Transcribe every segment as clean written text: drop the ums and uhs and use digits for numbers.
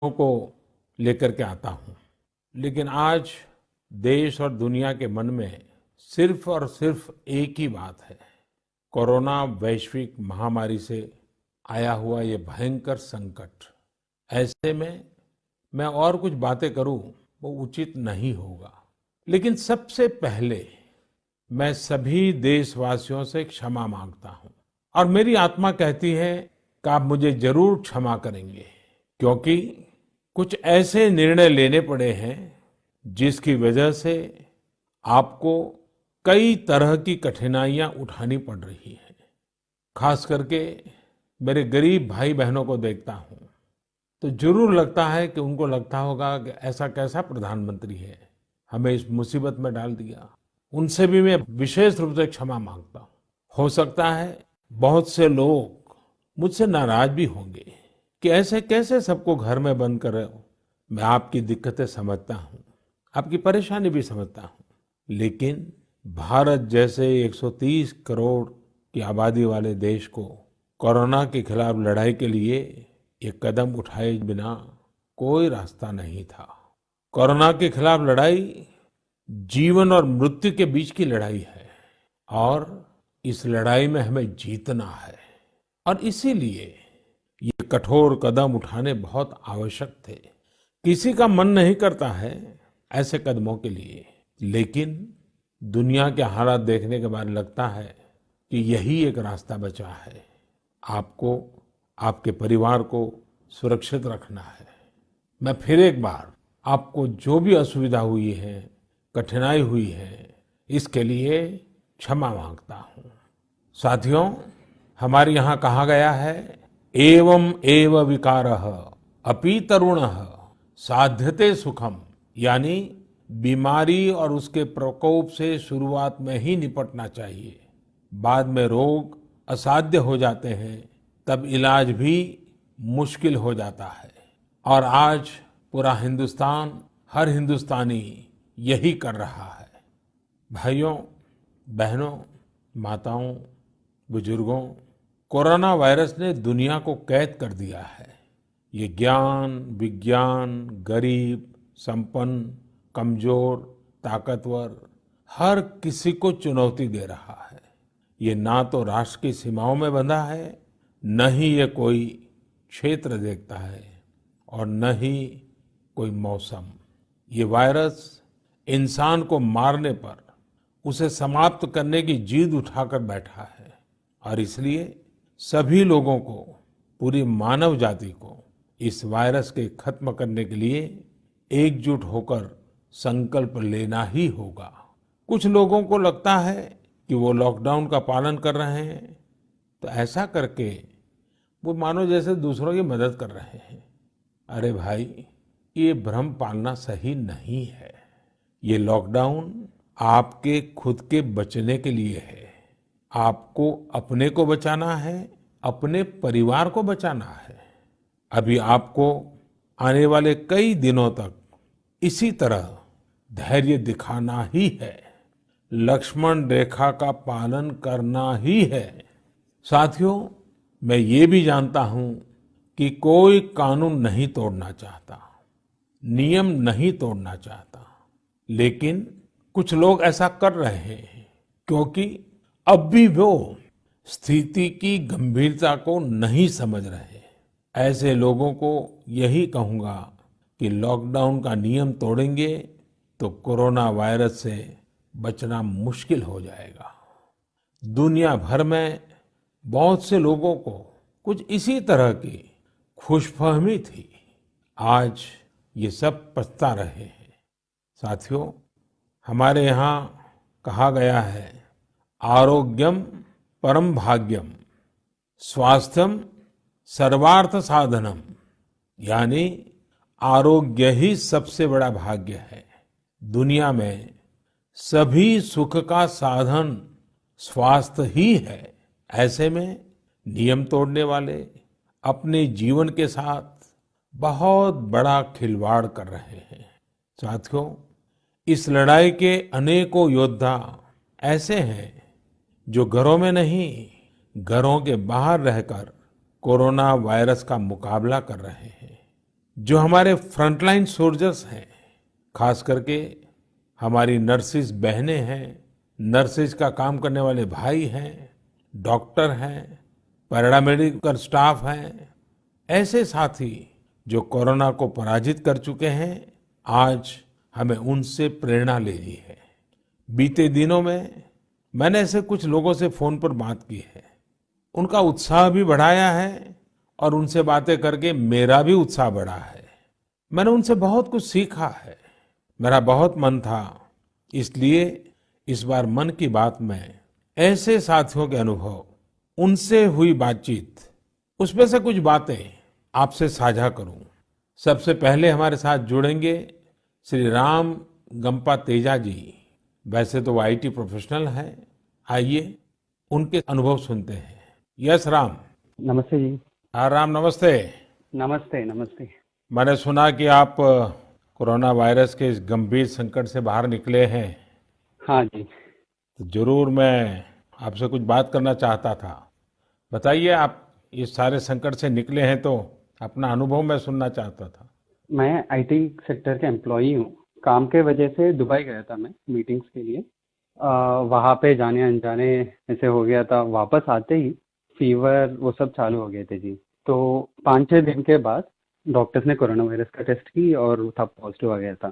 को लेकर के आता हूं। लेकिन आज देश और दुनिया के मन में सिर्फ और सिर्फ एक ही बात है। कोरोना वैश्विक महामारी से आया हुआ ये भयंकर संकट। ऐसे में मैं और कुछ बातें करूं वो उचित नहीं होगा। लेकिन सबसे पहले मैं सभी देशवासियों से क्षमा मांगता हूं और मेरी आत्मा कहती है कि आप मुझे जरूर क्षमा करेंगे, क्योंकि कुछ ऐसे निर्णय लेने पड़े हैं जिसकी वजह से आपको कई तरह की कठिनाइयां उठानी पड़ रही हैं। खास करके मेरे गरीब भाई बहनों को देखता हूं तो जरूर लगता है कि उनको लगता होगा कि ऐसा कैसा प्रधानमंत्री है, हमें इस मुसीबत में डाल दिया। उनसे भी मैं विशेष रूप से क्षमा मांगता हूं। हो सकता है बहुत से लोग मुझसे नाराज भी होंगे कि ऐसे कैसे सबको घर में बंद कर रहे हो। मैं आपकी दिक्कतें समझता हूं, आपकी परेशानी भी समझता हूं, लेकिन भारत जैसे 130 करोड़ की आबादी वाले देश को कोरोना के खिलाफ लड़ाई के लिए ये कदम उठाए बिना कोई रास्ता नहीं था। कोरोना के खिलाफ लड़ाई जीवन और मृत्यु के बीच की लड़ाई है और इस लड़ाई में हमें जीतना है। और इसीलिए ये कठोर कदम उठाने बहुत आवश्यक थे। किसी का मन नहीं करता है ऐसे कदमों के लिए, लेकिन दुनिया के हालात देखने के बाद लगता है कि यही एक रास्ता बचा है। आपको, आपके परिवार को सुरक्षित रखना है। मैं फिर एक बार आपको जो भी असुविधा हुई है, कठिनाई हुई है, इसके लिए क्षमा मांगता हूं। साथियों, हमारे यहाँ कहा गया है, एवं एव विकारः अपि तरुणः साध्यते सुखम। यानी बीमारी और उसके प्रकोप से शुरुआत में ही निपटना चाहिए। बाद में रोग असाध्य हो जाते हैं, तब इलाज भी मुश्किल हो जाता है। और आज पूरा हिंदुस्तान, हर हिंदुस्तानी यही कर रहा है। भाइयों, बहनों, माताओं, बुजुर्गों, कोरोना वायरस ने दुनिया को कैद कर दिया है। ये ज्ञान, विज्ञान, गरीब, संपन्न, कमजोर, ताकतवर, हर किसी को चुनौती दे रहा है। ये ना तो राष्ट्र की सीमाओं में बंधा है, न ही ये कोई क्षेत्र देखता है और न ही कोई मौसम। ये वायरस इंसान को मारने पर, उसे समाप्त करने की जिद उठाकर बैठा है। और इसलिए सभी लोगों को, पूरी मानव जाति को इस वायरस के खत्म करने के लिए एकजुट होकर संकल्प लेना ही होगा। कुछ लोगों को लगता है कि वो लॉकडाउन का पालन कर रहे हैं, तो ऐसा करके वो मानो जैसे दूसरों की मदद कर रहे हैं। अरे भाई, ये भ्रम पालना सही नहीं है। ये लॉकडाउन आपके खुद के बचने के लिए है। आपको अपने को बचाना है, अपने परिवार को बचाना है। अभी आपको आने वाले कई दिनों तक इसी तरह धैर्य दिखाना ही है, लक्ष्मण रेखा का पालन करना ही है। साथियों, मैं ये भी जानता हूं कि कोई कानून नहीं तोड़ना चाहता, नियम नहीं तोड़ना चाहता, लेकिन कुछ लोग ऐसा कर रहे हैं क्योंकि अब भी वो स्थिति की गंभीरता को नहीं समझ रहे। ऐसे लोगों को यही कहूंगा कि लॉकडाउन का नियम तोड़ेंगे तो कोरोना वायरस से बचना मुश्किल हो जाएगा। दुनिया भर में बहुत से लोगों को कुछ इसी तरह की खुशफहमी थी। आज ये सब पछता रहे हैं। साथियों, हमारे यहाँ कहा गया है, आरोग्यम परम भाग्यम, स्वास्थ्यम सर्वार्थ साधनम। यानी आरोग्य ही सबसे बड़ा भाग्य है। दुनिया में सभी सुख का साधन स्वास्थ्य ही है। ऐसे में नियम तोड़ने वाले अपने जीवन के साथ बहुत बड़ा खिलवाड़ कर रहे हैं। साथियों, इस लड़ाई के अनेकों योद्धा ऐसे हैं जो घरों में नहीं, घरों के बाहर रहकर कोरोना वायरस का मुकाबला कर रहे हैं। जो हमारे फ्रंटलाइन सोल्जर्स हैं, खास करके हमारी नर्सिस बहनें हैं, नर्सिस का काम करने वाले भाई हैं, डॉक्टर हैं, पैरामेडिकल स्टाफ हैं, ऐसे साथी जो कोरोना को पराजित कर चुके हैं, आज हमें उनसे प्रेरणा लेनी है। बीते दिनों में मैंने ऐसे कुछ लोगों से फोन पर बात की है, उनका उत्साह भी बढ़ाया है और उनसे बातें करके मेरा भी उत्साह बढ़ा है। मैंने उनसे बहुत कुछ सीखा है। मेरा बहुत मन था, इसलिए इस बार मन की बात में ऐसे साथियों के अनुभव, उनसे हुई बातचीत, उसमें से कुछ बातें आपसे साझा करूं। सबसे पहले हमारे साथ जुड़ेंगे श्री राम गंपा तेजा जी। वैसे तो वो आईटी प्रोफेशनल हैं। आइए उनके अनुभव सुनते हैं। यस राम। नमस्ते जी। हाँ राम, नमस्ते। नमस्ते नमस्ते। मैंने सुना कि आप कोरोना वायरस के इस गंभीर संकट से बाहर निकले हैं, हाँ जी। तो जरूर मैं आपसे कुछ बात करना चाहता था। बताइए, आप इस सारे संकट से निकले हैं तो अपना अनुभव मैं सुनना चाहता था। मैं आईटी सेक्टर के एम्प्लॉई हूँ। काम के वजह से दुबई गया था मैं मीटिंग्स के लिए। वहाँ पे जाने अनजाने ऐसे हो गया था। वापस आते ही फीवर वो सब चालू हो गए थे जी। तो 5-6 दिन के बाद डॉक्टर्स ने कोरोना वायरस का टेस्ट की और वो तब पॉजिटिव आ गया था।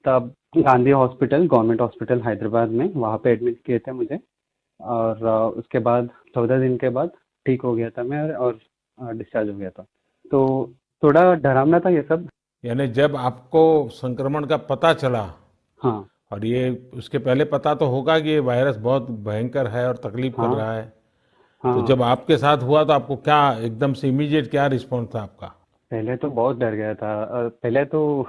तब Gandhi hospital, government hospital Hyderabad में, वहाँ पे एडमिट किए थे मुझे। और उसके बाद 14 दिन के बाद ठीक हो गया था मैं और डिस्चार्ज हो गया था। तो थोड़ा डरावना था ये सब। यानी जब आपको संक्रमण का पता चला, हाँ और ये उसके पहले पता तो होगा कि ये वायरस बहुत भयंकर है और तकलीफ कर हाँ रहा है, तो हाँ। जब आपके साथ हुआ तो आपको क्या एकदम से इमीडिएट क्या रिस्पॉन्स था आपका? पहले तो बहुत डर गया था। पहले तो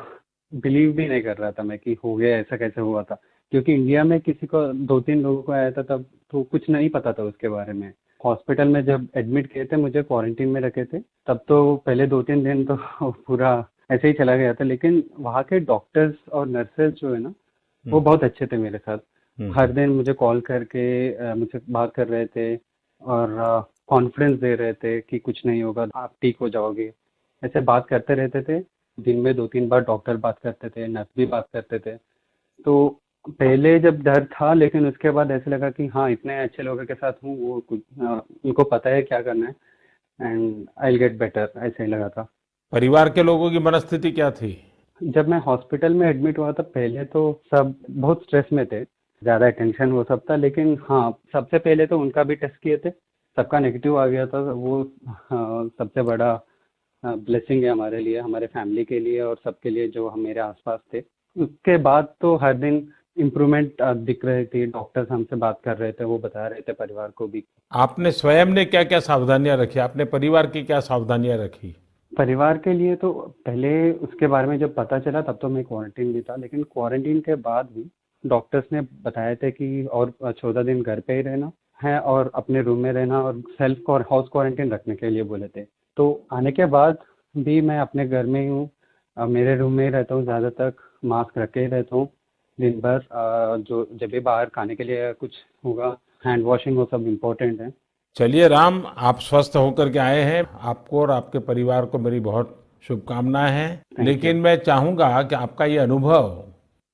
बिलीव भी नहीं कर रहा था मैं कि हो गया, ऐसा कैसे हुआ था। क्योंकि इंडिया में किसी को 2-3 लोगों को आया था तब तो कुछ नहीं पता था उसके बारे में। हॉस्पिटल में जब एडमिट किए थे, मुझे क्वारंटीन में रखे थे, तब तो पहले 2-3 दिन तो पूरा ऐसे ही चला गया था। लेकिन वहाँ के डॉक्टर्स और नर्सेज जो है ना, वो हम्म। बहुत अच्छे थे मेरे साथ। हर हम्म। दिन मुझे कॉल करके मुझसे बात कर रहे थे और कॉन्फिडेंस दे रहे थे कि कुछ नहीं होगा, आप ठीक हो जाओगे। ऐसे बात करते रहते थे। दिन में 2-3 बार डॉक्टर बात करते थे, नर्स भी बात करते थे। तो पहले जब डर था, लेकिन उसके बाद ऐसे लगा कि हाँ, इतने अच्छे लोगों के साथ हूँ, वो कुछ उनको पता है क्या करना है and I will get better, ऐसे ही लगा था। परिवार के लोगों की मनस्थिति क्या थी? जब मैं हॉस्पिटल में एडमिट हुआ था, पहले तो सब बहुत स्ट्रेस में थे, ज़्यादा टेंशन वो सब था। लेकिन हाँ, सबसे पहले तो उनका भी टेस्ट किए थे, सबका नेगेटिव आ गया था। वो सबसे बड़ा ब्लेसिंग है हमारे लिए, हमारे फैमिली के लिए और सबके लिए जो हम मेरे आसपास थे। उसके बाद तो हर दिन इम्प्रूवमेंट दिख रही थी। डॉक्टर्स हमसे बात कर रहे थे, वो बता रहे थे परिवार को भी। आपने स्वयं ने क्या क्या सावधानियां रखी, आपने परिवार की क्या सावधानियां रखी? परिवार के लिए तो पहले उसके बारे में जब पता चला तब तो मैं क्वारंटीन भी था, लेकिन क्वारंटीन के बाद भी डॉक्टर्स ने बताया था कि और 14 दिन घर पे ही रहना है और अपने रूम में रहना और सेल्फ और हाउस क्वारंटीन रखने के लिए बोले थे। तो आने के बाद भी मैं अपने घर में ही हूँ। मेरे रूम में ही रहता हूँ, ज़्यादा तक मास्क रख के ही रहता हूँ दिन भर। जो जब भी बाहर खाने के लिए कुछ होगा, हैंड वॉशिंग, वो सब इम्पोर्टेंट है। चलिए राम, आप स्वस्थ होकर के आए हैं, आपको और आपके परिवार को मेरी बहुत शुभकामनाएं हैं। Thank you. लेकिन मैं चाहूंगा कि आपका ये अनुभव,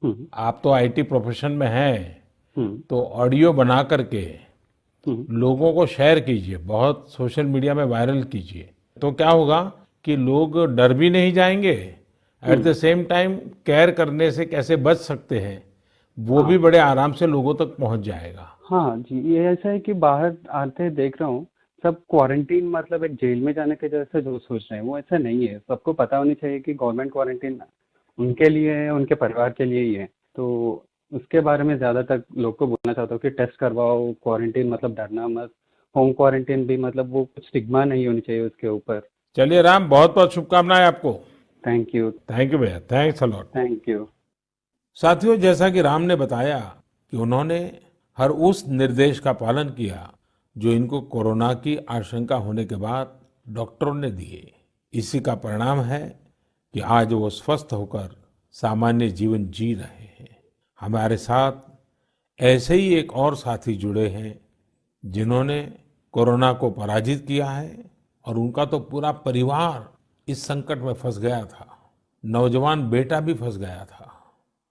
हम्म आप तो आईटी प्रोफेशन में हैं, हम्म तो ऑडियो बना करके हम्म लोगों को शेयर कीजिए, बहुत सोशल मीडिया में वायरल कीजिए। तो क्या होगा कि लोग डर भी नहीं जाएंगे, at hmm. The same time care करने से कैसे बच सकते हैं वो भी हाँ बड़े आराम से लोगों तक पहुंच जाएगा। हाँ जी, ये ऐसा है कि बाहर आते देख रहा हूँ, सब क्वारंटीन मतलब एक जेल में जाने के जैसे जो सोच रहे हैं, वो ऐसा नहीं है। सबको पता होनी चाहिए कि गवर्नमेंट क्वारंटीन उनके लिए है, उनके परिवार के लिए ही है। तो उसके बारे में ज़्यादा तक लोग को बोलना चाहता हूँ कि टेस्ट करवाओ। क्वारंटीन मतलब डरना मत। होम क्वारंटीन भी मतलब वो कुछ स्टिग्मा नहीं होनी चाहिए उसके ऊपर। चलिए राम, बहुत बहुत शुभकामनाएं आपको। Thank you. थैंक यू भैया, thanks a lot. Thank you. साथियों, जैसा कि राम ने बताया कि उन्होंने हर उस निर्देश का पालन किया जो इनको कोरोना की आशंका होने के बाद डॉक्टरों ने दिए। इसी का परिणाम है कि आज वो स्वस्थ होकर सामान्य जीवन जी रहे हैं। हमारे साथ ऐसे ही एक और साथी जुड़े हैं जिन्होंने कोरोना को पराजित किया है, और उनका तो पूरा परिवार इस संकट में फंस गया था। नौजवान बेटा भी फंस गया था।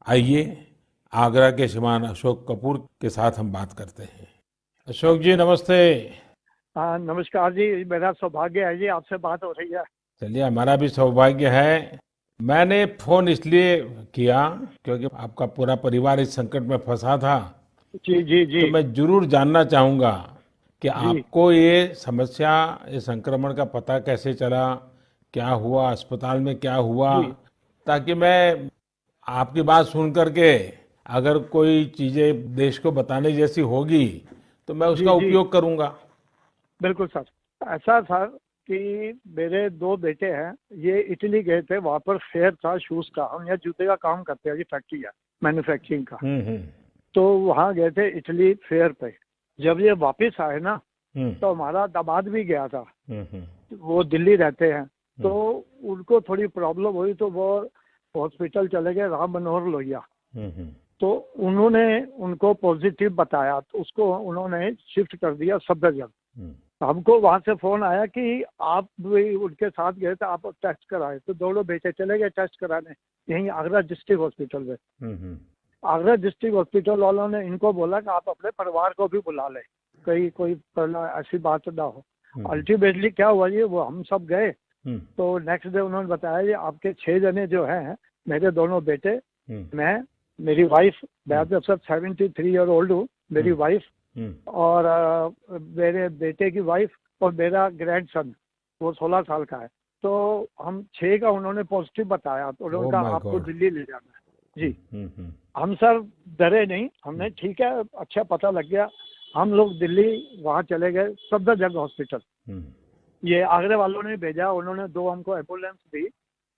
आइए आगरा के श्रीमान अशोक कपूर के साथ हम बात करते हैं। अशोक जी नमस्ते। हाँ नमस्कार जी। मेरा सौभाग्य है जी आपसे बात हो रही है। चलिए हमारा भी सौभाग्य है। मैंने फोन इसलिए किया क्योंकि आपका पूरा परिवार इस संकट में फंसा था। जी जी जी तो मैं जरूर जानना चाहूंगा कि जी आपको ये समस्या, ये संक्रमण का पता कैसे चला, क्या हुआ, अस्पताल में क्या हुआ, जी ताकि मैं आपकी बात सुन करके अगर कोई चीजें देश को बताने जैसी होगी तो मैं उसका जी जी उपयोग करूंगा। बिल्कुल सर। ऐसा सर कि मेरे दो बेटे हैं, ये इटली गए थे, वहाँ पर फेयर था शूज का। हम यहाँ जूते का काम करते हैं जी, फैक्ट्री है मैन्युफैक्चरिंग का। हम्म। तो वहाँ गए थे इटली फेयर पे। जब ये वापस आए ना, हम्म तो हमारा दामाद भी गया था। हम्म। वो दिल्ली रहते हैं, तो उनको थोड़ी प्रॉब्लम हुई, तो वो हॉस्पिटल चले गए, राम मनोहर लोहिया। हम्म। तो उन्होंने उनको पॉजिटिव बताया, तो उसको उन्होंने शिफ्ट कर दिया सफदरजंग। हम्म हमको वहां से फोन आया कि आप भी उनके साथ गए थे, आप टेस्ट कराए। तो दोनों बेटे चले गए टेस्ट कराने, यहीं आगरा डिस्ट्रिक्ट हॉस्पिटल में। हम्म। आगरा डिस्ट्रिक्ट हॉस्पिटल वालों ने इनको बोला कि आप अपने परिवार को भी बुला लें, कहीं कोई ऐसी बात ना हो। अल्टीमेटली क्या हुआ जी, वो हम सब गए। हम्म तो नेक्स्ट डे उन्होंने बताया कि आपके 6 जने जो हैं, मेरे दोनों बेटे, मैं, मेरी वाइफ, मैं तो सब 73 ईयर ओल्ड हूँ, मेरी वाइफ और मेरे बेटे की वाइफ और मेरा ग्रैंडसन, वो 16 साल का है। तो हम 6 का उन्होंने पॉजिटिव बताया, तो उन्होंने ओह कहा माय आपको गॉड। दिल्ली ले जाना है जी। हम सर डरे नहीं, हमने ठीक है, अच्छा पता लग गया। हम लोग दिल्ली वहाँ चले गए, सफदरजंग हॉस्पिटल। ये आगरे वालों ने भेजा, उन्होंने 2 हमको एम्बुलेंस दी,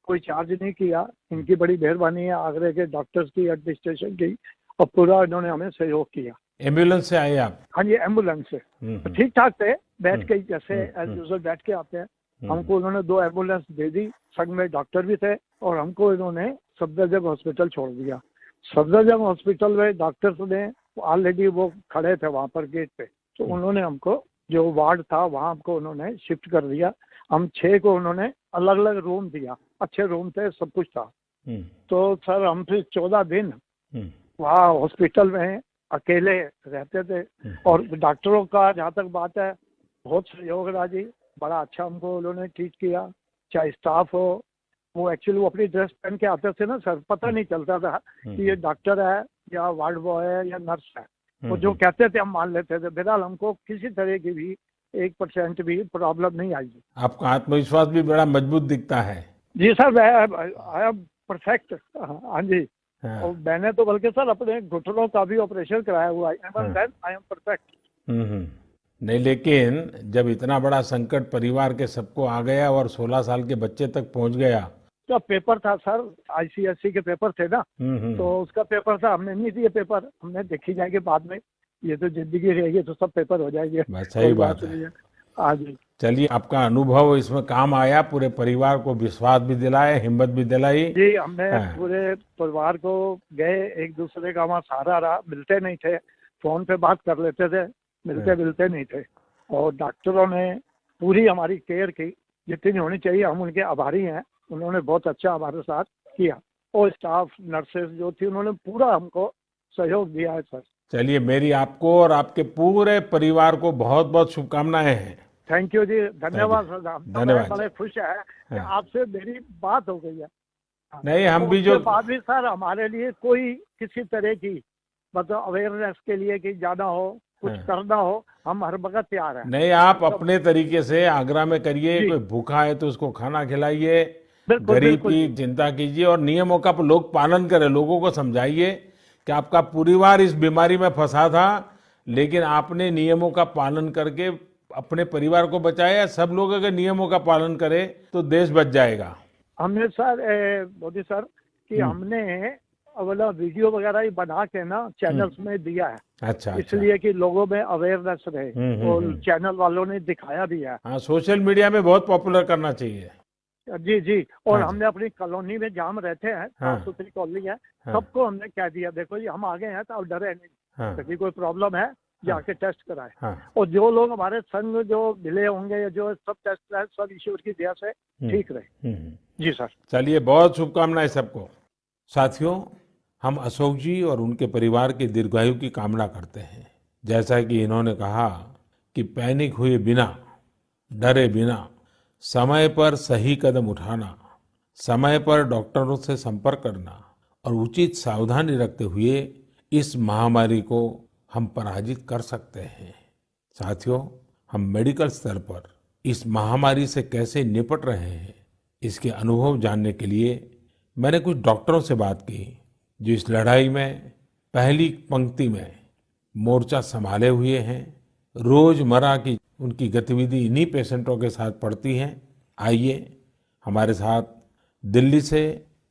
कोई चार्ज नहीं किया। इनकी बड़ी मेहरबानी है, आगरे के डॉक्टर्स की, एडमिनिस्ट्रेशन की, और पूरा इन्होंने हमें सहयोग किया। एम्बुलेंस से आए आप? हाँ जी, एम्बुलेंस से। ठीक ठाक थे, बैठ के जैसे एज यूजुअल बैठ के आते हैं। हमको उन्होंने 2 एम्बुलेंस दे दी, संग में डॉक्टर भी थे, और हमको इन्होंने सफदरजंग हॉस्पिटल छोड़ दिया। सफदरजंग हॉस्पिटल में डॉक्टर्स ने ऑलरेडी वो खड़े थे वहाँ पर गेट पे, तो उन्होंने हमको जो वार्ड था वहाँ हमको उन्होंने शिफ्ट कर दिया। हम 6 को उन्होंने अलग अलग रूम दिया, अच्छे रूम थे, सब कुछ था। तो सर हम फिर 14 दिन वहाँ हॉस्पिटल में अकेले रहते थे। और डॉक्टरों का जहाँ तक बात है, बहुत सहयोग रहा जी, बड़ा अच्छा हमको उन्होंने ट्रीट किया। चाहे स्टाफ हो, वो एक्चुअली वो अपनी ड्रेस पहन के आते थे ना सर, पता नहीं चलता था कि ये डॉक्टर है या वार्ड बॉय है या नर्स है। वो जो कहते थे हम मान लेते थे। बहरहाल हमको किसी तरह की भी 1% भी प्रॉब्लम नहीं आई। आपका आत्मविश्वास भी बड़ा मजबूत दिखता है। जी सर, आई एम परफेक्ट। हाँ जी। और मैंने तो बल्कि सर अपने घुटनों का भी ऑपरेशन कराया हुआ है। I am perfect. नहीं, लेकिन जब इतना बड़ा संकट परिवार के सबको आ गया और 16 साल के बच्चे तक पहुंच गया। तो पेपर था सर, आईसीएससी के पेपर थे ना, तो उसका पेपर था, हमने नहीं दिए पेपर, हमने देखी जाएगी बाद में, ये तो जिंदगी रहेगी तो सब पेपर हो जाएंगे। सही बात है। हाँ जी। चलिए, आपका अनुभव इसमें काम आया, पूरे परिवार को विश्वास भी दिलाया, हिम्मत भी दिलाई। जी, हमने पूरे परिवार को गए, एक दूसरे का वहाँ सहारा रहा। मिलते नहीं थे, फोन पे बात कर लेते थे, मिलते नहीं थे। और डॉक्टरों ने पूरी हमारी केयर की जितनी होनी चाहिए, हम उनके आभारी हैं। उन्होंने बहुत अच्छा हमारे साथ किया, और स्टाफ नर्सेज जो थी, उन्होंने पूरा हमको सहयोग दिया है सर। चलिए, मेरी आपको और आपके पूरे परिवार को बहुत बहुत शुभकामनाएं हैं। थैंक यू जी, धन्यवाद सर। धन्यवाद। बड़े खुश है कि आपसे मेरी बात हो गई है। नहीं, हम भी जो बाद भी सर हमारे लिए कोई किसी तरह की मतलब अवेयरनेस के लिए कि जाना हो, कुछ करना हो, हम हर वक्त तैयार हैं। नहीं, आप अपने तरीके से आगरा में करिए, कोई भूखा है तो उसको खाना खिलाइए, गरीब की चिंता कीजिए, और नियमों का लोग पालन करें। लोगों को समझाइए कि आपका परिवार इस बीमारी में फंसा था, लेकिन आपने नियमों का पालन करके अपने परिवार को बचाया। सब लोग अगर नियमों का पालन करें तो देश बच जाएगा। हमने सर मोदी सर कि हमने वाला वीडियो वगैरह ही बना के ना चैनल्स में दिया है। अच्छा, इसलिए कि लोगों में अवेयरनेस रहे, और चैनल वालों ने दिखाया भी है। हाँ, सोशल मीडिया में बहुत पॉपुलर करना चाहिए। जी जी। और हमने अपनी कॉलोनी में जहाँ हम रहते हैं, साफ सुथरी कॉलोनी है, सबको हमने कह दिया, देखो जी हम आ गए हैं तो अब डरे नहीं, यदि कोई प्रॉब्लम है जाके टेस्ट कराए। हाँ। और जो लोग हमारे संग जो मिले होंगे या जो सब टेस्ट है सब ईश्वर की दया से ठीक रहे। जी सर। चलिए, बहुत शुभकामनाएं सबको। साथियों, हम अशोक जी और उनके परिवार की दीर्घायु की कामना करते हैं। जैसा कि इन्होंने कहा कि पैनिक हुए बिना, डरे बिना समय पर सही कदम उठाना, समय पर डॉक्टरों से संपर्क करना और उचित सावधानी रखते हुए इस महामारी को हम पराजित कर सकते हैं। साथियों, हम मेडिकल स्तर पर इस महामारी से कैसे निपट रहे हैं, इसके अनुभव जानने के लिए मैंने कुछ डॉक्टरों से बात की जो इस लड़ाई में पहली पंक्ति में मोर्चा संभाले हुए हैं। रोजमर्रा की उनकी गतिविधि इन्हीं पेशेंटों के साथ पड़ती है। आइए, हमारे साथ दिल्ली से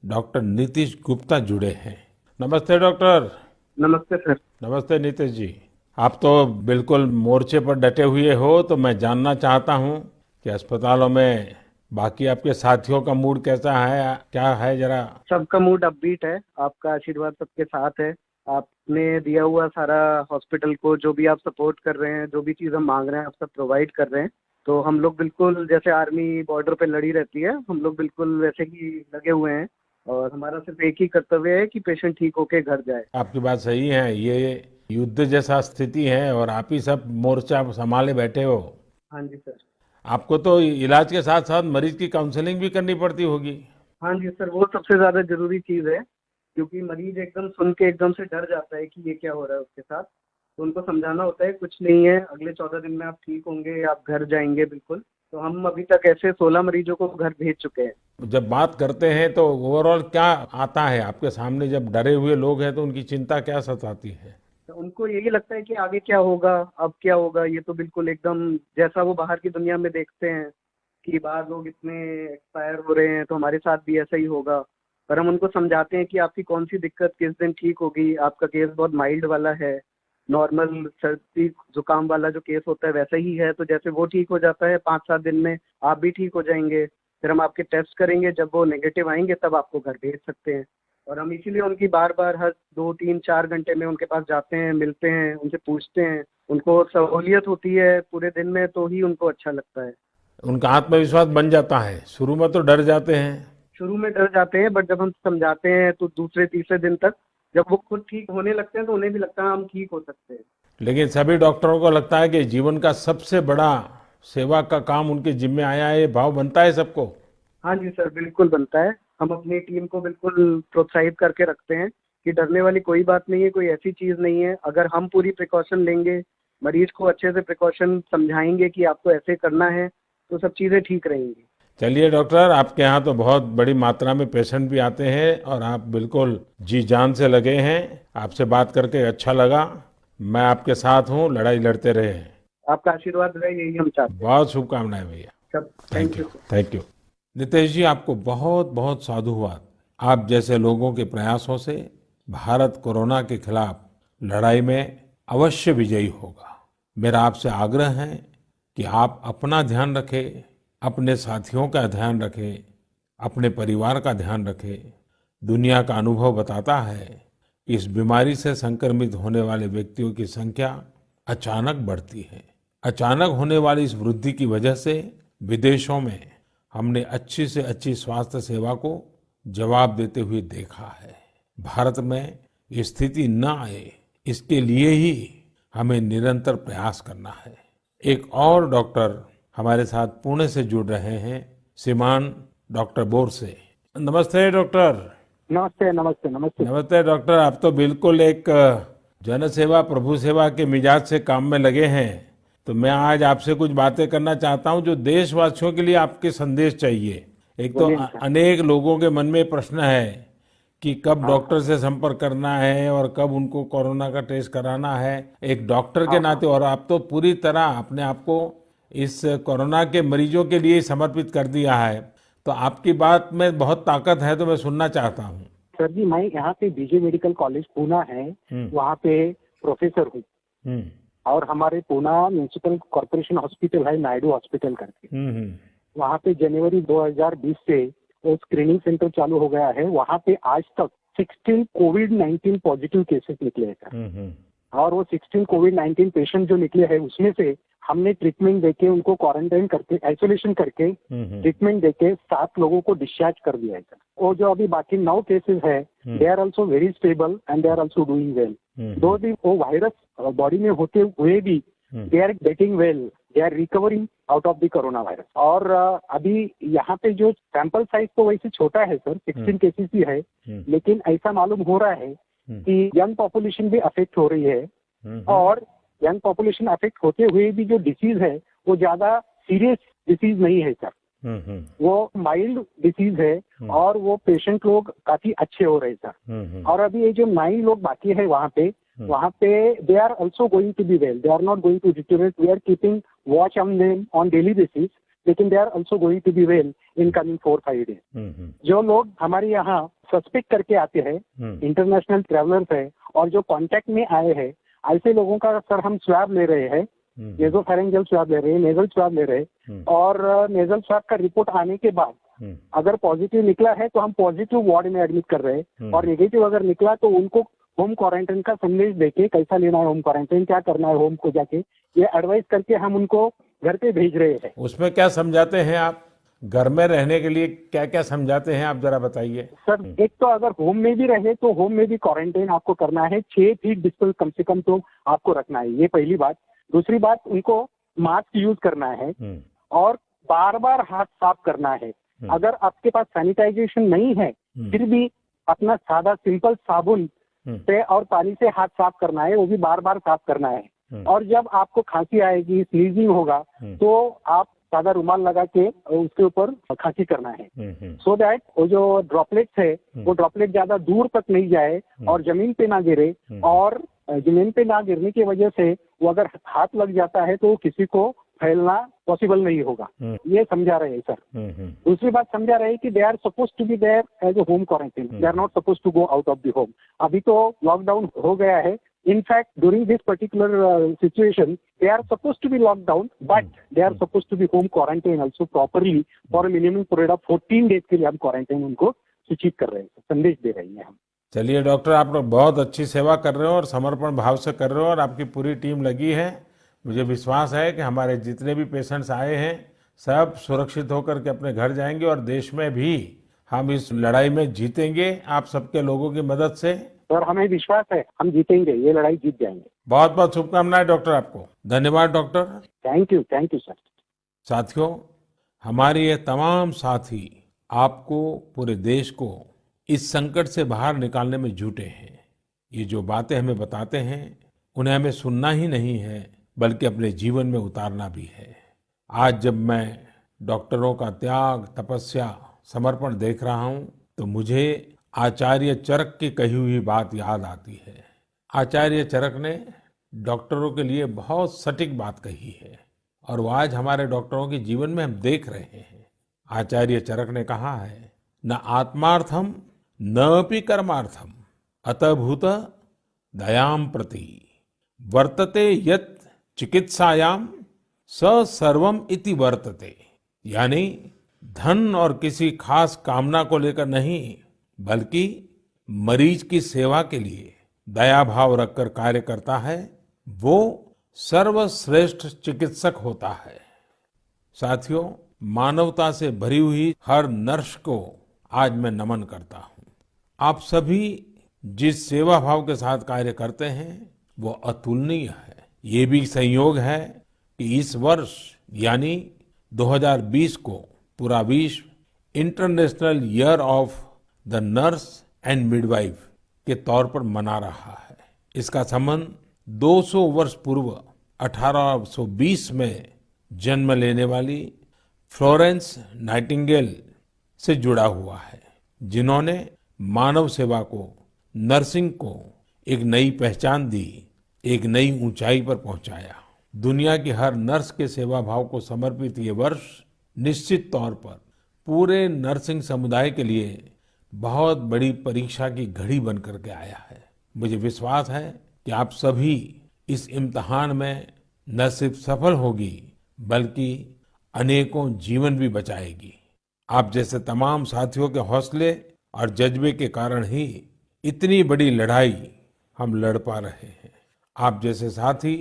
डॉक्टर नीतीश गुप्ता जुड़े हैं। नमस्ते डॉक्टर। नमस्ते सर। नमस्ते नीतीश जी। आप तो बिल्कुल मोर्चे पर डटे हुए हो, तो मैं जानना चाहता हूं कि अस्पतालों में बाकी आपके साथियों का मूड कैसा है, क्या है जरा। सबका मूड अपबीट है, आपका आशीर्वाद सबके साथ है। आपने दिया हुआ सारा हॉस्पिटल को जो भी आप सपोर्ट कर रहे हैं, जो भी चीज़ हम मांग रहे हैं, आप सब प्रोवाइड कर रहे हैं। तो हम लोग बिल्कुल जैसे आर्मी बॉर्डर पे लड़ी रहती है, हम लोग बिल्कुल वैसे ही लगे हुए हैं। और हमारा सिर्फ एक ही कर्तव्य है कि पेशेंट ठीक होके घर जाए। आपकी बात सही है, ये युद्ध जैसा स्थिति है और आप ही सब मोर्चा संभाले बैठे हो। हाँ जी सर। आपको तो इलाज के साथ साथ मरीज की काउंसलिंग भी करनी पड़ती होगी। हाँ जी सर, वो सबसे ज़्यादा ज़रूरी चीज़ है, क्योंकि मरीज एकदम सुन के एकदम से डर जाता है कि ये क्या हो रहा है उसके साथ। तो उनको समझाना होता है कुछ नहीं है, अगले 14 दिन में आप ठीक होंगे, आप घर जाएंगे बिल्कुल। तो हम अभी तक ऐसे 16 मरीजों को घर भेज चुके हैं। जब बात करते हैं तो ओवरऑल क्या आता है आपके सामने? जब डरे हुए लोग हैं तो उनकी चिंता क्या सताती है? तो उनको यही लगता है कि आगे क्या होगा, अब क्या होगा। ये तो बिल्कुल एकदम जैसा वो बाहर की दुनिया में देखते हैं कि बाहर लोग इतने एक्सपायर हो रहे हैं, तो हमारे साथ भी ऐसा ही होगा। पर हम उनको समझाते हैं कि आपकी कौन सी दिक्कत किस दिन ठीक होगी, आपका केस बहुत माइल्ड वाला है, नॉर्मल सर्दी जुकाम वाला जो केस होता है वैसा ही है। तो जैसे वो ठीक हो जाता है 5-7 दिन में, आप भी ठीक हो जाएंगे। फिर हम आपके टेस्ट करेंगे, जब वो नेगेटिव आएंगे तब आपको घर भेज सकते हैं। और हम इसीलिए उनकी बार बार हर 2-3-4 घंटे में उनके पास जाते हैं, मिलते हैं, उनसे पूछते हैं। उनको सहूलियत होती है पूरे दिन में तो ही उनको अच्छा लगता है। उनका आत्मविश्वास बन जाता है। शुरू में तो डर जाते हैं। शुरू में डर जाते हैं, बट जब हम समझाते हैं तो दूसरे तीसरे दिन तक जब वो खुद ठीक होने लगते हैं तो उन्हें भी लगता है हम ठीक हो सकते हैं। लेकिन सभी डॉक्टरों को लगता है कि जीवन का सबसे बड़ा सेवा का काम उनके जिम्मे आया है, ये भाव बनता है सबको। हाँ जी सर, बिल्कुल बनता है। हम अपनी टीम को बिल्कुल प्रोत्साहित करके रखते हैं कि डरने वाली कोई बात नहीं है, कोई ऐसी चीज़ नहीं है। अगर हम पूरी प्रिकॉशन लेंगे, मरीज को अच्छे से प्रिकॉशन समझाएंगे कि आपको ऐसे करना है, तो सब चीज़ें ठीक रहेंगी। चलिए डॉक्टर, आपके यहाँ तो बहुत बड़ी मात्रा में पेशेंट भी आते हैं और आप बिल्कुल जी जान से लगे हैं। आपसे बात करके अच्छा लगा। मैं आपके साथ हूँ, लड़ाई लड़ते रहे। आपका आशीर्वाद रहे, यही हम चाहते हैं। बहुत शुभकामनाएं भैया। सब thank thank you. You. Thank you. Nitesh ji, आपको बहुत बहुत साधुवाद। आप जैसे लोगों के प्रयासों से भारत कोरोना के खिलाफ लड़ाई में अवश्य विजयी होगा। मेरा आपसे आग्रह है कि आप अपना ध्यान रखें, अपने साथियों का ध्यान रखें, अपने परिवार का ध्यान रखें। दुनिया का अनुभव बताता है कि इस बीमारी से संक्रमित होने वाले व्यक्तियों की संख्या अचानक बढ़ती है। अचानक होने वाली इस वृद्धि की वजह से विदेशों में हमने अच्छी से अच्छी स्वास्थ्य सेवा को जवाब देते हुए देखा है। भारत में ये स्थिति न आए, इसके लिए ही हमें निरंतर प्रयास करना है। एक और डॉक्टर हमारे साथ पुणे से जुड़ रहे हैं, श्रीमान डॉक्टर बोरसे। नमस्ते डॉक्टर। नमस्ते नमस्ते नमस्ते। नमस्ते डॉक्टर। आप तो बिल्कुल एक जन सेवा प्रभु सेवा के मिजाज से काम में लगे हैं। तो मैं आज आपसे कुछ बातें करना चाहता हूं जो देशवासियों के लिए आपके संदेश चाहिए। एक तो अनेक लोगों के मन में प्रश्न है कि कब डॉक्टर से संपर्क करना है और कब उनको कोरोना का टेस्ट कराना है। एक डॉक्टर के नाते, और आप तो पूरी तरह अपने आप को इस कोरोना के मरीजों के लिए समर्पित कर दिया है। तो आपकी बात में बहुत ताकत है, तो मैं सुनना चाहता हूँ। सर जी, मैं यहाँ पे बीजे मेडिकल कॉलेज पूना है, वहाँ पे प्रोफेसर हूँ। और हमारे पूना म्यूनिसिपल कॉर्पोरेशन हॉस्पिटल है, नायडू हॉस्पिटल करके। वहाँ पे जनवरी 2020 से वो स्क्रीनिंग सेंटर चालू हो गया है। वहाँ पे आज तक 16 कोविड-19 पॉजिटिव केसेस निकले हैं सर। और वो 16 कोविड-19 पेशेंट जो निकले हैं उसमें से हमने ट्रीटमेंट देके उनको क्वारंटाइन करके आइसोलेशन करके ट्रीटमेंट देके 7 लोगों को डिस्चार्ज कर दिया है सर। वो जो अभी बाकी 9 केसेस है they are also very stable and they are also doing well. Though भी वो वायरस बॉडी में होते हुए भी they are getting well, they are recovering out of the corona virus. और अभी यहाँ पे जो सैंपल साइज तो वैसे छोटा है सर, 16 केसेस ही है, लेकिन ऐसा मालूम हो रहा है कि यंग पॉपुलेशन भी अफेक्ट हो रही है और यंग पॉपुलेशन अफेक्ट होते हुए भी जो डिसीज है वो ज्यादा सीरियस डिसीज नहीं है सर, वो माइल्ड डिसीज है और वो पेशेंट लोग काफी अच्छे हो रहे हैं सर। और अभी ये जो 9 लोग बाकी है वहाँ पे they are also going to be well, they are not going to deteriorate, we are keeping watch on them on daily basis, लेकिन they are also going to be well in coming 4-5 days. जो लोग हमारे यहाँ suspect करके आते हैं, international travellers है और जो कांटेक्ट में आए हैं, ऐसे लोगों का सर हम स्वैब ले रहे हैं, नेजोफेरेंजियल स्वैब ले रहे हैं, नेजल स्वैब ले रहे हैं और नेजल स्वैब का रिपोर्ट आने के बाद अगर पॉजिटिव निकला है तो हम पॉजिटिव वार्ड में एडमिट कर रहे हैं और नेगेटिव अगर निकला तो उनको होम क्वारंटाइन का संदेश देके कैसा लेना है होम क्वारंटाइन, क्या करना है होम को जाके, ये एडवाइस करके हम उनको घर पे भेज रहे हैं। उसमें क्या समझाते हैं आप? घर में रहने के लिए क्या क्या समझाते हैं आप, जरा बताइए सर। एक तो अगर होम में भी रहे तो होम में भी क्वारंटाइन आपको करना है, 6 फीट डिस्टेंस कम से कम तो आपको रखना है, ये पहली बात। दूसरी बात, उनको मास्क यूज करना है और बार बार हाथ साफ करना है। अगर आपके पास सैनिटाइजेशन नहीं है फिर भी अपना सादा सिंपल साबुन से और पानी से हाथ साफ करना है, वो भी बार बार साफ करना है। और जब आपको खांसी आएगी, स्नीजिंग होगा तो आप सादा रुमाल लगा के उसके ऊपर खांसी करना है, सो दैट वो जो ड्रॉपलेट्स है वो ड्रॉपलेट ज्यादा दूर तक नहीं जाए और जमीन पे ना गिरे, और जमीन पे ना गिरने की वजह से वो अगर हाथ लग जाता है तो किसी को फैलना पॉसिबल नहीं होगा। ये समझा रहे हैं सर। दूसरी बात समझा रहे हैं कि they are suppose to be there as a home quarantine, they are not suppose to go out of the home. अभी तो लॉकडाउन हो गया है, in fact during this particular situation they are supposed to be locked down but they are supposed to be home quarantine also properly for a minimum period of 14 days के लिए हम quarantine उनको सूचित कर रहे हैं, संदेश दे रहे हैं हम। चलिए डॉक्टर, आप लोग बहुत अच्छी सेवा कर रहे हो और समर्पण भाव से कर रहे हो और आपकी पूरी टीम लगी है। मुझे विश्वास है कि हमारे जितने भी पेशेंट्स आए हैं सब सुरक्षित होकर के अपने घर जाएंगे और देश में भी हम इस लड़ाई में जीतेंगे आप सबके लोगों की मदद से। और हमें विश्वास है हम जीतेंगे, ये लड़ाई जीत जाएंगे। बहुत बहुत शुभकामनाएं डॉक्टर आपको। धन्यवाद डॉक्टर। Thank you sir. साथियों, हमारे ये तमाम साथी आपको, पूरे देश को इस संकट से बाहर निकालने में जुटे हैं। ये जो बातें हमें बताते हैं उन्हें हमें सुनना ही नहीं है बल्कि अपने जीवन में उतारना भी है। आज जब मैं डॉक्टरों का त्याग, तपस्या, समर्पण देख रहा हूं तो मुझे आचार्य चरक की कही हुई बात याद आती है। आचार्य चरक ने डॉक्टरों के लिए बहुत सटीक बात कही है और वो आज हमारे डॉक्टरों के जीवन में हम देख रहे हैं। आचार्य चरक ने कहा है, न आत्मार्थम नपि कर्मार्थम अतभूत दयाम प्रति वर्तते यत् चिकित्सायाम स सर्वम इति वर्तते। यानी धन और किसी खास कामना को लेकर नहीं बल्कि मरीज की सेवा के लिए दया भाव रखकर कार्य करता है, वो सर्वश्रेष्ठ चिकित्सक होता है। साथियों, मानवता से भरी हुई हर नर्स को आज मैं नमन करता हूं। आप सभी जिस सेवा भाव के साथ कार्य करते हैं वो अतुलनीय है। ये भी संयोग है कि इस वर्ष यानी 2020 को पूरा विश्व international year of the nurse and midwife के तौर पर मना रहा है। इसका संबंध 200 वर्ष पूर्व 1820 में जन्म लेने वाली फ्लोरेंस नाइटिंगेल से जुड़ा हुआ है, जिन्होंने मानव सेवा को, नर्सिंग को एक नई पहचान दी, एक नई ऊंचाई पर पहुंचाया। दुनिया की हर नर्स के सेवा भाव को समर्पित ये वर्ष निश्चित तौर पर पूरे नर्सिंग समुदाय के लिए बहुत बड़ी परीक्षा की घड़ी बन करके आया है। मुझे विश्वास है कि आप सभी इस इम्तिहान में न सिर्फ सफल होगी बल्कि अनेकों जीवन भी बचाएगी। आप जैसे तमाम साथियों के हौसले और जज्बे के कारण ही इतनी बड़ी लड़ाई हम लड़ पा रहे हैं। आप जैसे साथी,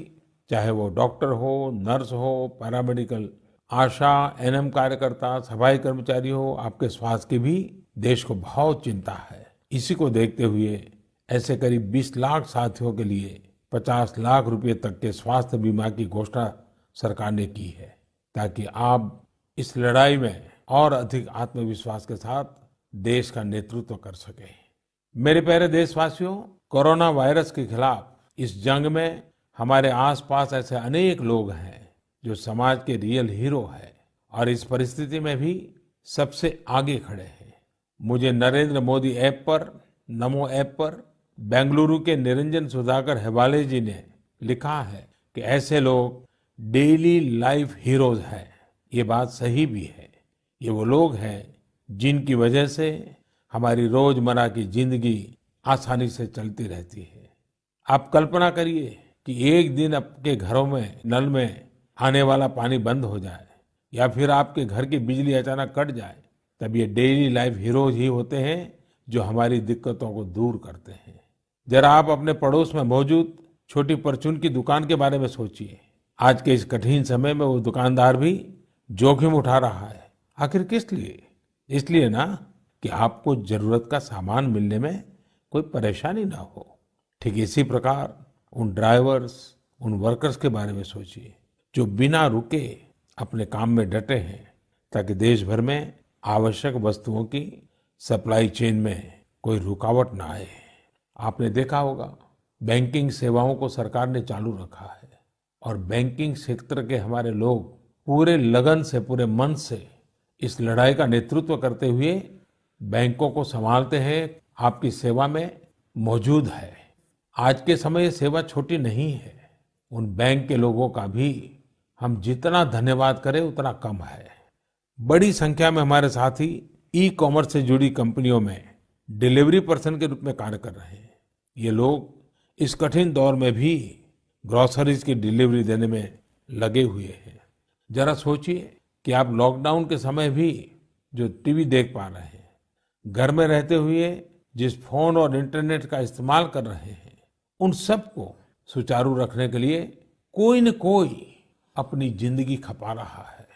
चाहे वो डॉक्टर हो, नर्स हो, पैरामेडिकल, आशा, एनएम कार्यकर्ता, सफाई कर्मचारी हो, आपके स्वास्थ्य की भी देश को बहुत चिंता है। इसी को देखते हुए ऐसे करीब 20 लाख साथियों के लिए 50 लाख रुपए तक के स्वास्थ्य बीमा की घोषणा सरकार ने की है, ताकि आप इस लड़ाई में और अधिक आत्मविश्वास के साथ देश का नेतृत्व कर सकें। मेरे प्यारे देशवासियों, कोरोना वायरस के खिलाफ इस जंग में हमारे आसपास ऐसे अनेक लोग हैं जो समाज के रियल हीरो हैं और इस परिस्थिति में भी सबसे आगे खड़े हैं। मुझे नरेंद्र मोदी ऐप पर, नमो ऐप पर बेंगलुरु के निरंजन सुधाकर हेबाले जी ने लिखा है कि ऐसे लोग डेली लाइफ हीरोज हैं। ये बात सही भी है। ये वो लोग हैं जिनकी वजह से हमारी रोजमर्रा की जिंदगी आसानी से चलती रहती है। आप कल्पना करिए कि एक दिन आपके घरों में नल में आने वाला पानी बंद हो जाए या फिर आपके घर की बिजली अचानक कट जाए, तब ये डेली लाइफ हीरोज ही होते हैं जो हमारी दिक्कतों को दूर करते हैं। जरा आप अपने पड़ोस में मौजूद छोटी परचून की दुकान के बारे में सोचिए। आज के इस कठिन समय में वो दुकानदार भी जोखिम उठा रहा है। आखिर किस लिए? इसलिए ना कि आपको जरूरत का सामान मिलने में कोई परेशानी ना हो। ठीक इसी प्रकार उन ड्राइवर्स, उन वर्कर्स के बारे में सोचिए जो बिना रुके अपने काम में डटे हैं, ताकि देश भर में आवश्यक वस्तुओं की सप्लाई चेन में कोई रुकावट ना आए। आपने देखा होगा, बैंकिंग सेवाओं को सरकार ने चालू रखा है और बैंकिंग क्षेत्र के हमारे लोग पूरे लगन से, पूरे मन से इस लड़ाई का नेतृत्व करते हुए बैंकों को संभालते हैं, आपकी सेवा में मौजूद है। आज के समय ये सेवा छोटी नहीं है। उन बैंक के लोगों का भी हम जितना धन्यवाद करें उतना कम है। बड़ी संख्या में हमारे साथी ई कॉमर्स से जुड़ी कंपनियों में डिलीवरी पर्सन के रूप में कार्य कर रहे हैं। ये लोग इस कठिन दौर में भी ग्रोसरीज की डिलीवरी देने में लगे हुए हैं। जरा सोचिए कि आप लॉकडाउन के समय भी जो टीवी देख पा रहे हैं, घर में रहते हुए जिस फोन और इंटरनेट का इस्तेमाल कर रहे हैं, उन सबको सुचारू रखने के लिए कोई न कोई अपनी जिंदगी खपा रहा है।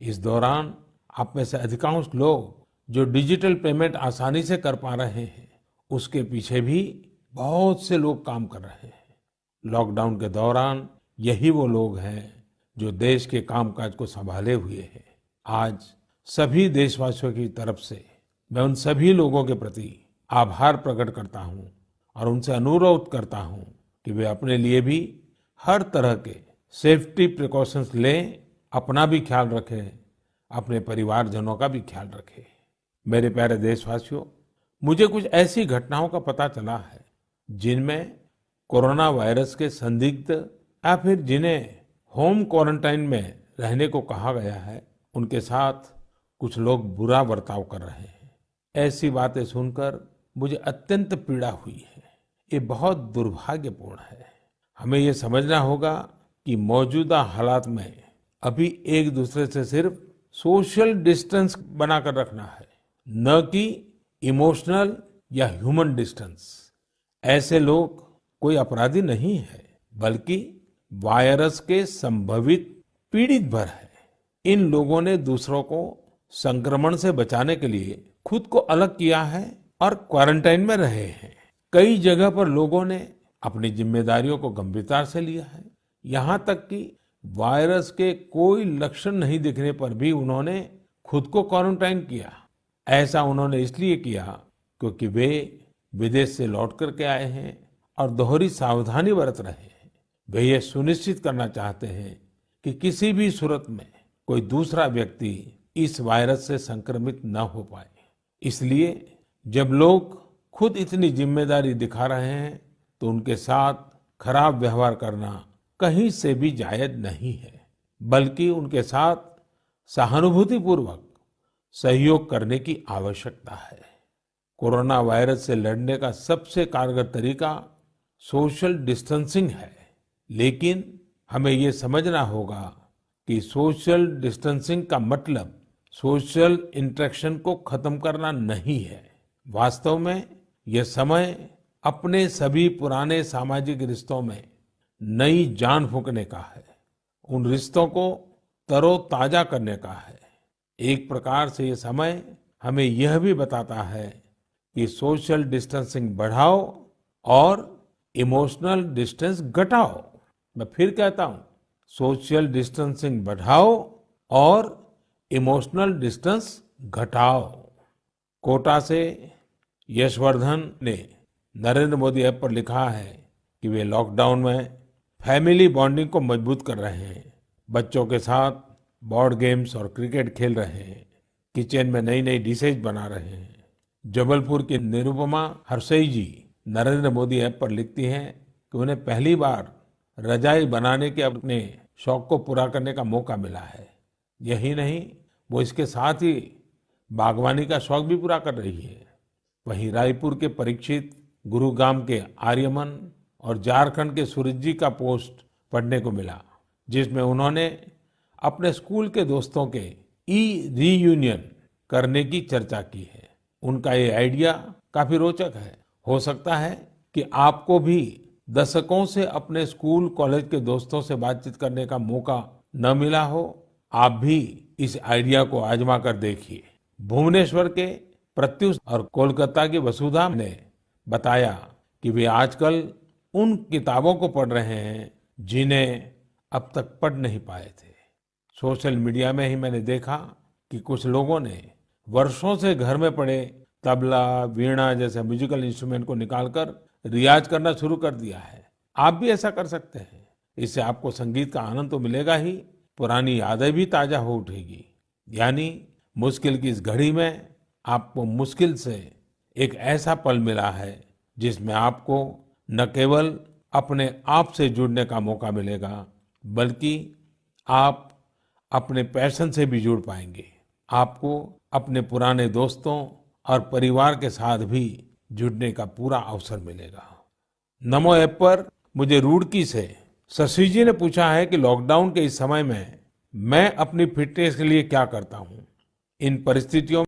इस दौरान आप में से अधिकांश लोग जो डिजिटल पेमेंट आसानी से कर पा रहे हैं, उसके पीछे भी बहुत से लोग काम कर रहे हैं। लॉकडाउन के दौरान यही वो लोग हैं जो देश के कामकाज को संभाले हुए हैं। आज सभी देशवासियों की तरफ से मैं उन सभी लोगों के प्रति आभार प्रकट करता हूं और उनसे अनुरोध करता हूं कि वे अपने लिए भी हर तरह के सेफ्टी प्रिकॉशंस लें, अपना भी ख्याल रखें, अपने परिवारजनों का भी ख्याल रखें। मेरे प्यारे देशवासियों, मुझे कुछ ऐसी घटनाओं का पता चला है जिनमें कोरोना वायरस के संदिग्ध या फिर जिन्हें होम क्वारंटाइन में रहने को कहा गया है, उनके साथ कुछ लोग बुरा बर्ताव कर रहे हैं। ऐसी बातें सुनकर मुझे अत्यंत पीड़ा हुई है। ये बहुत दुर्भाग्यपूर्ण है। हमें ये समझना होगा कि मौजूदा हालात में अभी एक दूसरे से सिर्फ सोशल डिस्टेंस बनाकर रखना है, न कि इमोशनल या ह्यूमन डिस्टेंस। ऐसे लोग कोई अपराधी नहीं है, बल्कि वायरस के संभवित पीड़ित भर है। इन लोगों ने दूसरों को संक्रमण से बचाने के लिए खुद को अलग किया है और क्वारंटाइन में रहे हैं। कई जगह पर लोगों ने अपनी जिम्मेदारियों को गंभीरता से लिया है। यहाँ तक कि वायरस के कोई लक्षण नहीं दिखने पर भी उन्होंने खुद को क्वारंटाइन किया। ऐसा उन्होंने इसलिए किया क्योंकि वे विदेश से लौट करके आए हैं और दोहरी सावधानी बरत रहे हैं। वे ये सुनिश्चित करना चाहते हैं कि किसी भी सूरत में कोई दूसरा व्यक्ति इस वायरस से संक्रमित न हो पाए। इसलिए जब लोग खुद इतनी जिम्मेदारी दिखा रहे हैं तो उनके साथ खराब व्यवहार करना कहीं से भी जायज नहीं है, बल्कि उनके साथ सहानुभूतिपूर्वक सहयोग करने की आवश्यकता है। कोरोना वायरस से लड़ने का सबसे कारगर तरीका सोशल डिस्टेंसिंग है, लेकिन हमें ये समझना होगा कि सोशल डिस्टेंसिंग का मतलब सोशल इंटरेक्शन को खत्म करना नहीं है। वास्तव में यह समय अपने सभी पुराने सामाजिक रिश्तों में नई जान फूंकने का है, उन रिश्तों को तरोताजा करने का है। एक प्रकार से ये समय हमें यह भी बताता है कि सोशल डिस्टेंसिंग बढ़ाओ और इमोशनल डिस्टेंस घटाओ। मैं फिर कहता हूं, सोशल डिस्टेंसिंग बढ़ाओ और इमोशनल डिस्टेंस घटाओ। कोटा से यशवर्धन ने नरेंद्र मोदी ऐप पर लिखा है कि वे लॉकडाउन में फैमिली बॉन्डिंग को मजबूत कर रहे हैं, बच्चों के साथ बोर्ड गेम्स और क्रिकेट खेल रहे हैं, किचन में नई नई डिशेज बना रहे हैं। जबलपुर की निरुपमा हरसई जी नरेंद्र मोदी ऐप पर लिखती हैं कि उन्हें पहली बार रजाई बनाने के अपने शौक को पूरा करने का मौका मिला है। यही नहीं, वो इसके साथ ही बागवानी का शौक भी पूरा कर रही है। वहीं रायपुर के परीक्षित, गुरुग्राम के आर्यमन और झारखंड के सूरज जी का पोस्ट पढ़ने को मिला, जिसमें उन्होंने अपने स्कूल के दोस्तों के रीयूनियन करने की चर्चा की है। उनका ये आइडिया काफी रोचक है। हो सकता है कि आपको भी दशकों से अपने स्कूल कॉलेज के दोस्तों से बातचीत करने का मौका न मिला हो। आप भी इस आइडिया को आजमा कर देखिए। भुवनेश्वर के प्रत्युष और कोलकाता की वसुधा ने बताया कि वे आजकल उन किताबों को पढ़ रहे हैं जिन्हें अब तक पढ़ नहीं पाए थे। सोशल मीडिया में ही मैंने देखा कि कुछ लोगों ने वर्षों से घर में पड़े तबला, वीणा जैसे म्यूजिकल इंस्ट्रूमेंट को निकालकर रियाज करना शुरू कर दिया है। आप भी ऐसा कर सकते हैं। इससे आपको संगीत का आनंद तो मिलेगा ही, पुरानी यादें भी ताजा हो उठेगी। यानी मुश्किल की इस घड़ी में आपको मुश्किल से एक ऐसा पल मिला है जिसमें आपको न केवल अपने आप से जुड़ने का मौका मिलेगा, बल्कि आप अपने पैशन से भी जुड़ पाएंगे। आपको अपने पुराने दोस्तों और परिवार के साथ भी जुड़ने का पूरा अवसर मिलेगा। नमो ऐप पर मुझे रुड़की से शशि जी ने पूछा है कि लॉकडाउन के इस समय में मैं अपनी फिटनेस के लिए क्या करता हूँ। इन परिस्थितियों